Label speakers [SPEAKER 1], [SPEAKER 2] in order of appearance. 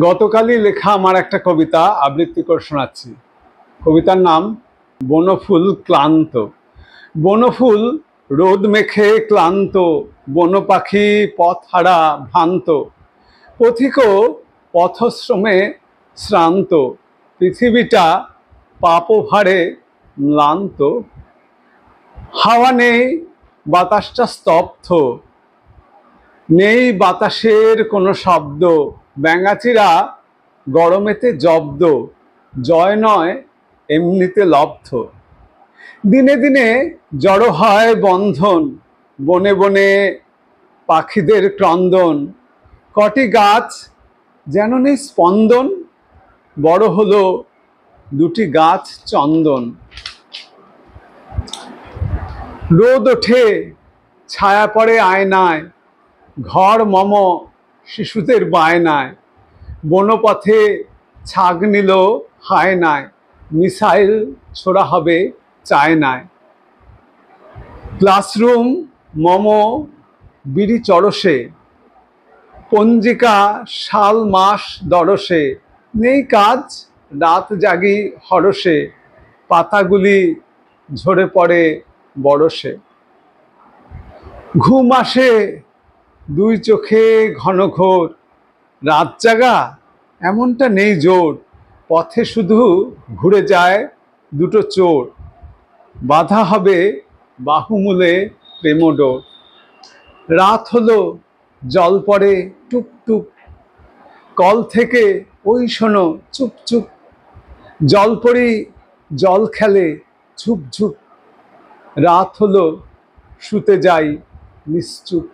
[SPEAKER 1] গতকালই লেখা আমার একটা কবিতা আবৃত্তি করে শোনাচ্ছি। কবিতার নাম বনফুল ক্লান্ত। বনফুল রোদ মেখে ক্লান্ত, বন পাখি পথ হারা ভ্রান্ত, পথিক পথশ্রমে শ্রান্ত, পৃথিবীটা পাপভারে ম্লান্ত। হাওয়া নেই, বাতাসটা স্তব্ধ, নেই বাতাসের কোনো শব্দ, ব্যাঙাচিরা গরমেতে জব্দ, জয় নয় এমনিতে লব্ধ। দিনে দিনে জড়ো হয় বন্ধন, বনে বনে পাখিদের ক্রন্দন, কটি গাছ যেন নেই স্পন্দন, বড় হলো দুটি গাছ চন্দন। রোদ ওঠে, ছায়া পড়ে আয়নায়, ঘর মম শিশুদের বায়নায়, বনপথে ছাগ নিল হায়নায়, মিসাইল ছোড়া হবে চায়নায়। ক্লাসরুম মম বিড়ি চরসে, পঞ্জিকা সাল মাস দরসে, নেই কাজ রাত জাগি হরসে, পাতাগুলি ঝরে পড়ে বরসে। ঘুম আসে দুই চোখে ঘন ঘোর, রাত জাগা এমনটা নেই জোর, পথে শুধু ঘুরে যায় দুটো চোর, বাধা হবে বাহুমূলে প্রেমডোর। রাত হলো, জল পড়ে টুপ টুপ, কল থেকে ওই শোনো চুপ চুপ, জল পড়ি জল খেলে ঝুপ ঝুপ। রাত হলো, শুতে যাই নিশ্চুপ।